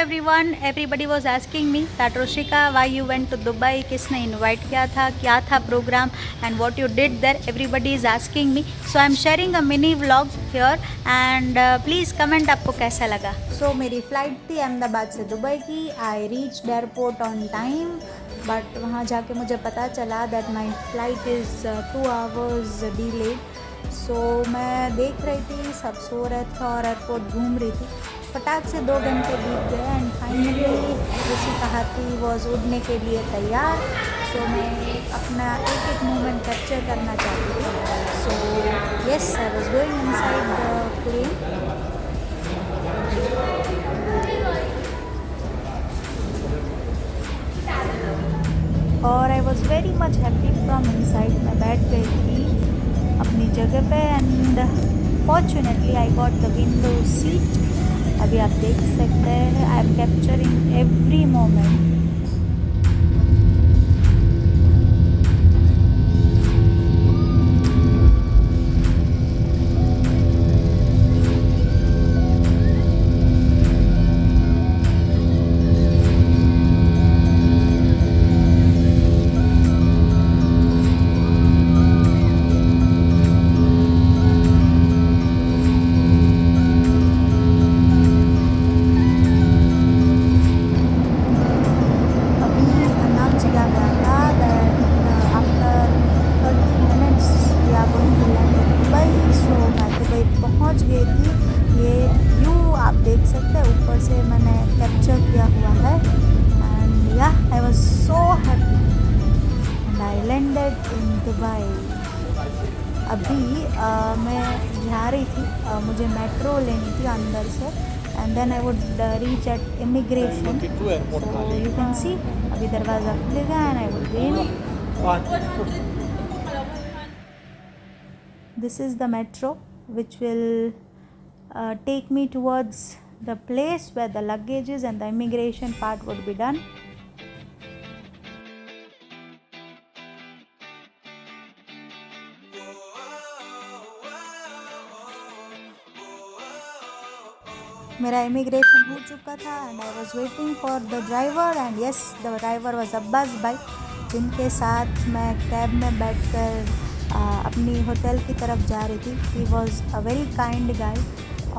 everyone. Everybody was asking me that Roshika, why you went to Dubai? किसने invite किया था? क्या था program? And what you did there? Everybody is asking me. So I'm sharing a mini vlog here and please comment आपको कैसा लगा. So मेरी flight थी अहमदाबाद से दुबई की. I reached airport on time. But वहाँ जाके मुझे पता चला that my flight is 2 hours delayed. सो मैं देख रही थी सब सो रहे थे और एयरपोर्ट घूम रही थी. फटाक से 2 घंटे बीत गए एंड फाइनली ऋषि का हाथी वॉज उड़ने के लिए तैयार. सो मैं अपना एक एक मोमेंट कैप्चर करना चाहती थी. So yes, I was going inside the plane. और I was very much happy from inside. मैं बैठ गई थी अपनी जगह पे and fortunately I got the window seat. अभी आप देख सकते हैं I am capturing every moment. पहुंच गई थी. ये व्यू आप देख सकते हैं ऊपर से मैंने कैप्चर किया हुआ है. एंड या I was so happy and I landed in Dubai. अभी मैं जा रही थी, मुझे मेट्रो लेनी थी अंदर से and then I would reach at immigration. So you can see अभी दरवाज़ा खुलेगा and I would be in. This is the metro which will take me towards the place where the luggages and the immigration part would be done. मेरा immigration हो चुका था and I was waiting for the driver and yes the driver was Abbas भाई, जिनके साथ मैं cab में बैठकर अपनी होटल की तरफ जा रही थी. He was a very kind guy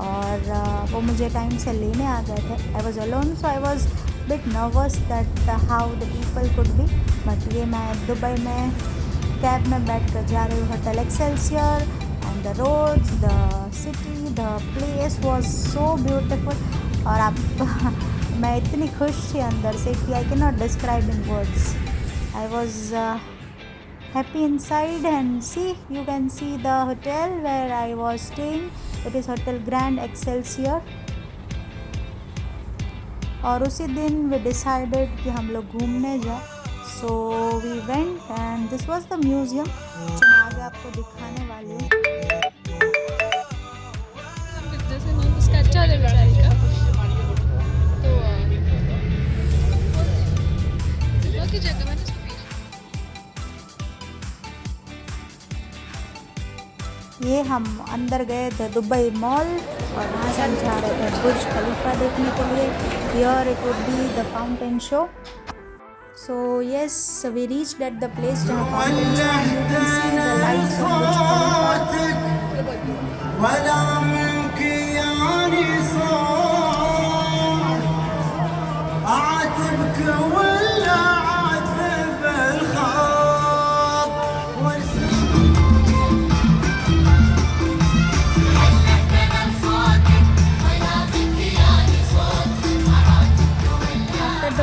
और वो मुझे टाइम से लेने आ गए थे. I was alone so I was bit nervous that how the people could be. But ये मैं दुबई में कैब में बैठ कर जा रही हूँ. Hotel Excelsior and the roads, the city, the place was so beautiful. और आप मैं इतनी खुश थी अंदर से कि I can not describe in words. I was happy inside and see, you can see the hotel where I was staying. It is Hotel Grand Excelsior. और उसी दिन we decided कि हम लोग घूमने जाए. So we went and this was the museum जो मैं आगे आपको दिखाने वाली हूँ. जैसे नाम उसका अच्छा लग रहा है क्या? तो की जगह मैंने ये हम अंदर गए थे दुबई मॉल और वहाँ से हम जा रहे थे बुर्ज खलीफा देखने के लिए. Here it would be the fountain show. So yes, we reached at the place जहाँ fountain show and you can see the lights on Burj Khalifa.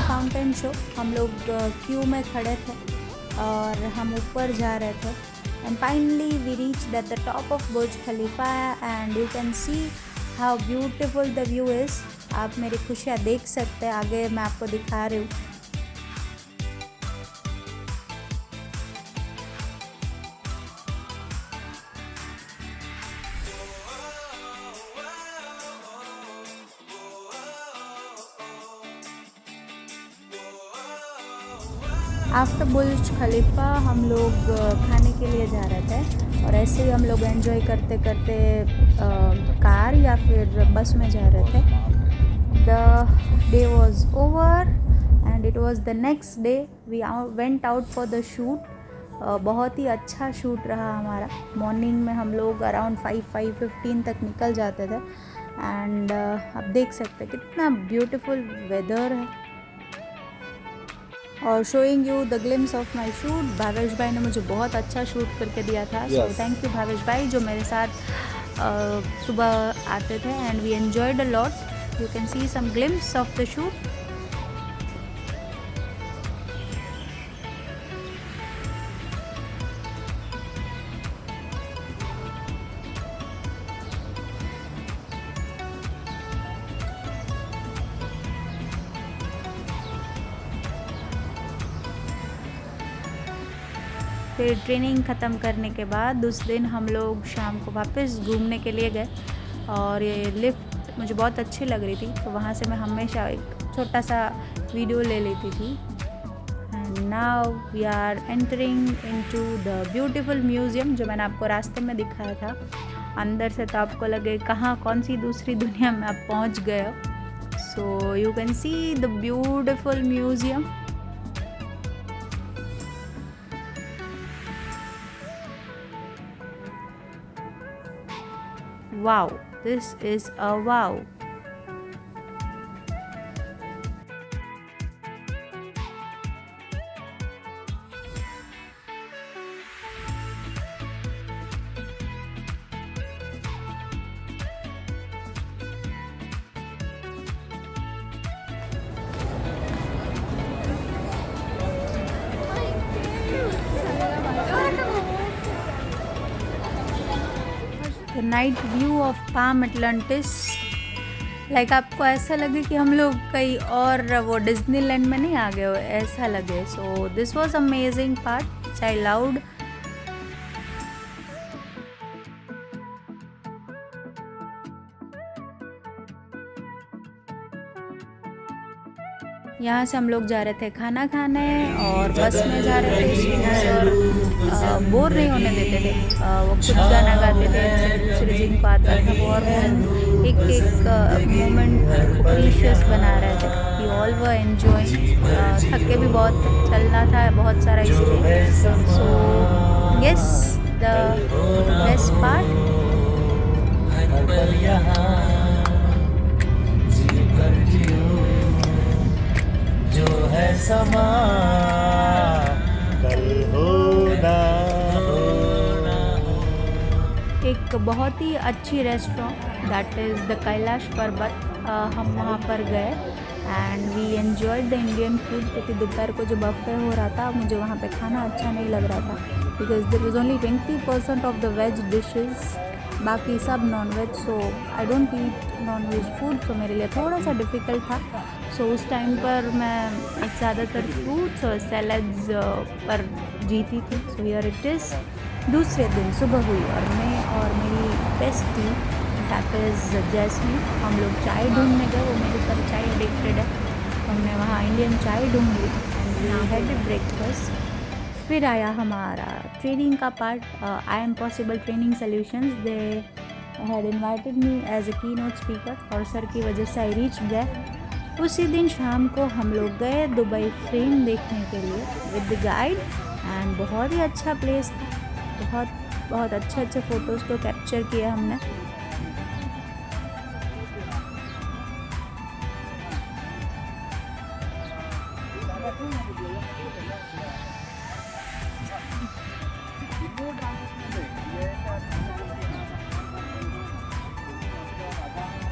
Fountain show हम लोग क्यू में खड़े थे और हम ऊपर जा रहे थे and finally we reached at the top of Burj Khalifa and you can see how beautiful the view is. आप मेरी खुशियाँ देख सकते हैं, आगे मैं आपको दिखा रही हूँ. आफ्टर बुर्ज खलीफा हम लोग खाने के लिए जा रहे थे और ऐसे ही हम लोग एंजॉय करते करते कार या फिर बस में जा रहे थे. The day was over and it was the next day. We went out for the shoot. बहुत ही अच्छा शूट रहा हमारा. मॉर्निंग में हम लोग अराउंड 5:15 तक निकल जाते थे एंड आप देख सकते हैं कितना ब्यूटीफुल वेदर है. और showing you the glimpse of my shoot. Bhavesh भाई ने मुझे बहुत अच्छा शूट करके दिया था. सो थैंक यू भावेश भाई जो मेरे साथ सुबह आते थे and we enjoyed a lot. You can see some glimpse of the shoot. फिर ट्रेनिंग ख़त्म करने के बाद उस दिन हम लोग शाम को वापस घूमने के लिए गए और ये लिफ्ट मुझे बहुत अच्छी लग रही थी तो वहाँ से मैं हमेशा एक छोटा सा वीडियो ले लेती थी. And now we are entering into the beautiful museum जो मैंने आपको रास्ते में दिखाया था. अंदर से तो आपको लगे कहाँ कौन सी दूसरी दुनिया में आप पहुँच गए हो. सो you can see the beautiful museum. Wow, this is a wow. The night view of Palm Atlantis. Like आपको ऐसा लगे कि हम लोग कहीं और वो डिज्नीलैंड में नहीं आ गए हो ऐसा लगे. So this was amazing part. I loved. यहाँ से हम लोग जा रहे थे खाना खाने और बस में जा रहे थे. सर बोर नहीं होने देते थे. वो खुद गाना गाते थे दूसरे जिनको आता था वो और एक मोमेंट को प्रीशियस बना रहे थे. We all were enjoying. थके भी बहुत चलना था बहुत सारा इसलिए. So yes the best part. जो है समा कल होना एक बहुत ही अच्छी restaurant that is the Kailash Parvat. हम वहाँ पर गए and we enjoyed the Indian food क्योंकि दोपहर को जो बफे हो रहा था मुझे वहाँ पे खाना अच्छा नहीं लग रहा था because there was only 20% of the veg dishes. बाकी सब non veg. So I don't eat non veg food. So मेरे लिए थोड़ा सा डिफ़िकल्ट था. सो उस टाइम पर मैं ज़्यादातर फ्रूट्स और सैलड्स पर जीती थी. So here it is. दूसरे दिन सुबह हुई और मैं और मेरी बेस्ट थी दैट इज़ जैस्मीन. हम लोग चाय ढूंढने गए. वो मेरे पर चाय एडिक्टेड है. हमने वहाँ इंडियन चाय ढूंढ ली एंड वी हैड ब्रेकफास्ट. फिर आया हमारा ट्रेनिंग का part. I am possible training solutions. They had invited me as a keynote speaker और सर की वजह से आई रीच देयर. उसी दिन शाम को हम लोग गए दुबई फ्रेम देखने के लिए विद द गाइड एंड बहुत ही अच्छा प्लेस था. बहुत अच्छे अच्छे फ़ोटोज़ को कैप्चर किया हमने.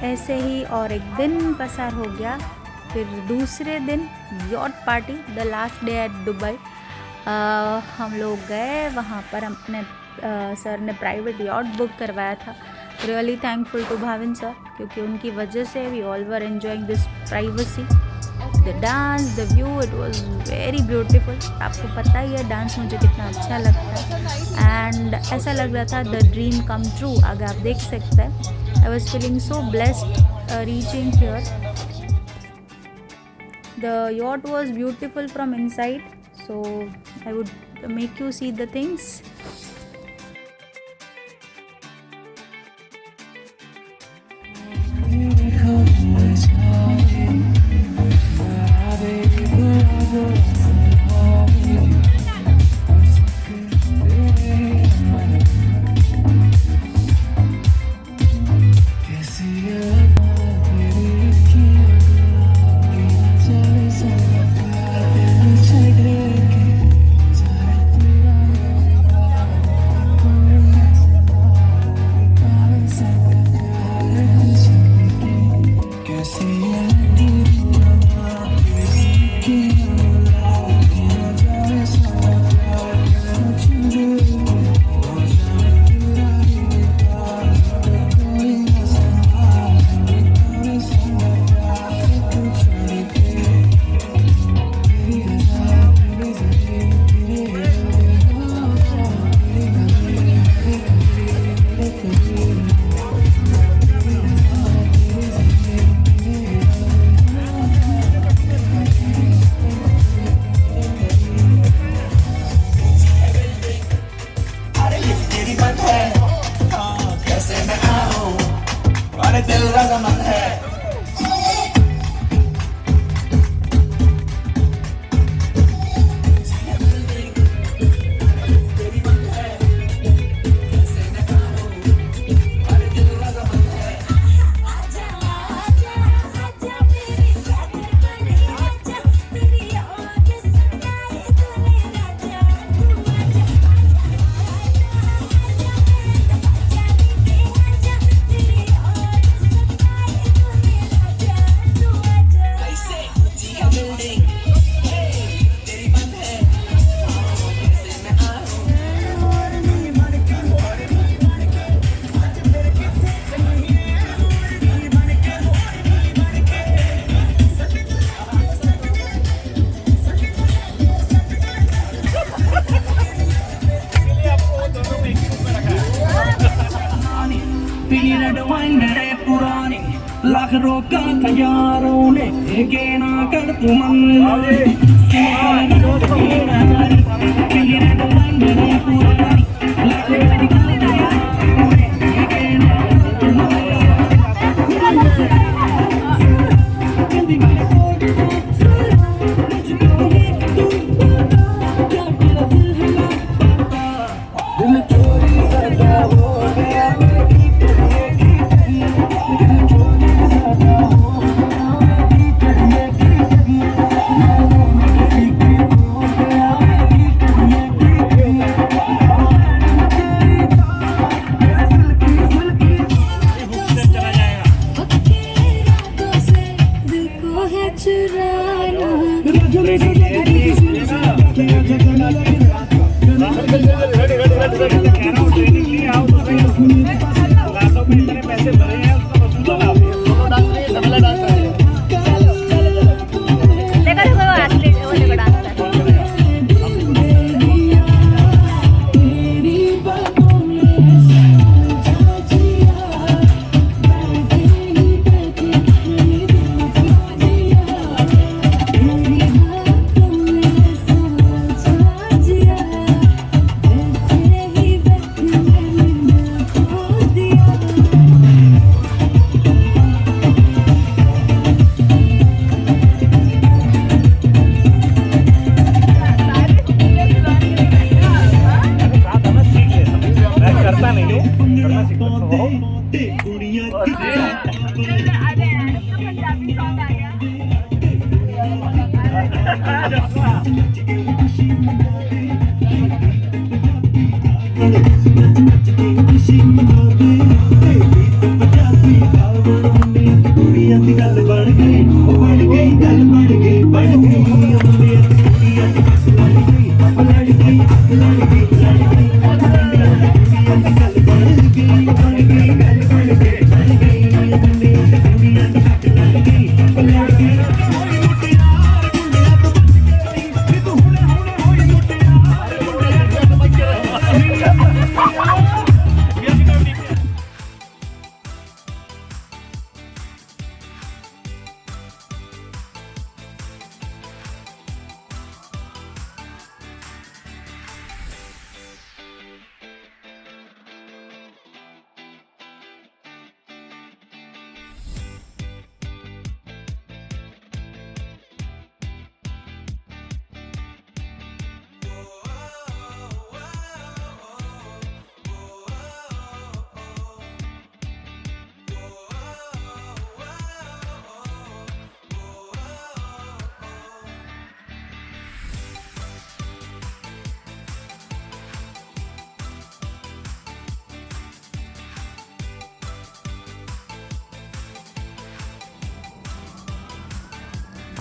ऐसे ही और एक दिन पसार हो गया. फिर दूसरे दिन yacht party the last day at Dubai. हम लोग गए वहाँ पर. अपने सर ने प्राइवेट यॉट बुक करवाया था. Really thankful to Bhavin sir क्योंकि उनकी वजह से we all were enjoying this privacy. The dance the view it was very beautiful. आपको पता ही है डांस मुझे कितना अच्छा लगता है एंड ऐसा लग रहा था द ड्रीम कम ट्रू. आगे आप देख सकते हैं. I was feeling so blessed reaching here. The yacht was beautiful from inside, so I would make you see the things. Lakh रोका था यारों ने, के ना कर तुम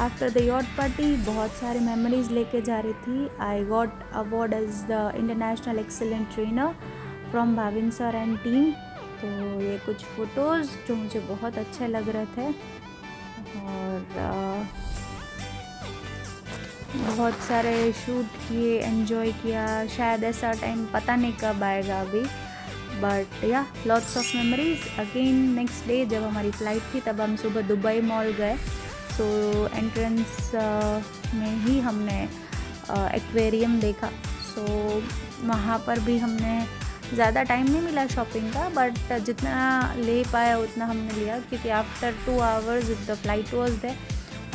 आफ्टर द यॉट पार्टी बहुत सारे मेमोरीज लेके जा रही थी. I got award as the international excellent trainer from Bhavin sir and team. तो ये कुछ फ़ोटोज़ जो मुझे बहुत अच्छे लग रहे थे और बहुत सारे शूट किए, एंजॉय किया. शायद ऐसा टाइम पता नहीं कब आएगा अभी, बट या lots of memories. Again next day जब हमारी फ़्लाइट थी तब हम सुबह दुबई मॉल गए. सो एंट्रेंस में ही हमने एक्वेरियम देखा. सो वहाँ पर भी हमने ज़्यादा टाइम नहीं मिला शॉपिंग का, बट जितना ले पाया उतना हमने लिया क्योंकि after 2 hours the flight was there.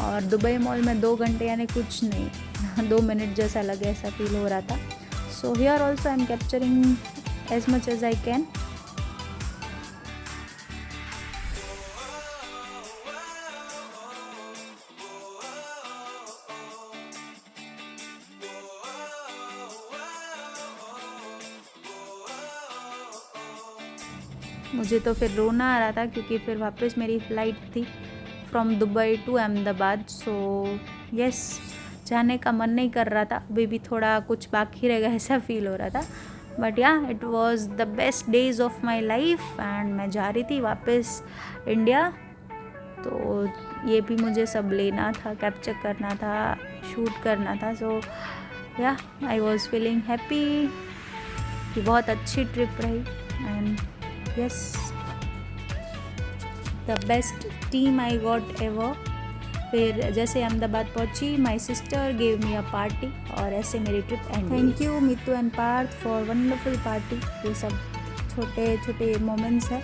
और दुबई मॉल में 2 घंटे यानी कुछ नहीं 2 मिनट जैसा लगे, ऐसा फील हो रहा था. So here also I am capturing as much as I can. मुझे तो फिर रोना आ रहा था क्योंकि फिर वापस मेरी फ़्लाइट थी from Dubai to Ahmedabad. So yes, जाने का मन नहीं कर रहा था. अभी भी थोड़ा कुछ बाकी रह गया ऐसा फील हो रहा था. बट या it was the best days of my life and मैं जा रही थी वापस इंडिया. तो ये भी मुझे सब लेना था, कैप्चर करना था, शूट करना था. सो या आई वाज फीलिंग हैप्पी कि बहुत अच्छी ट्रिप रही. And yes, the best team I got ever. फिर जैसे अहमदाबाद पहुंची, my sister gave me a party और ऐसे मेरी trip end. Thank you Meetu and Parth for wonderful party. ये सब छोटे छोटे मोमेंट्स है।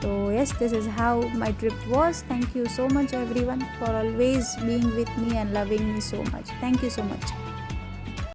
तो yes, this is how my trip was. Thank you so much everyone for always being with me and loving me so much. Thank you so much.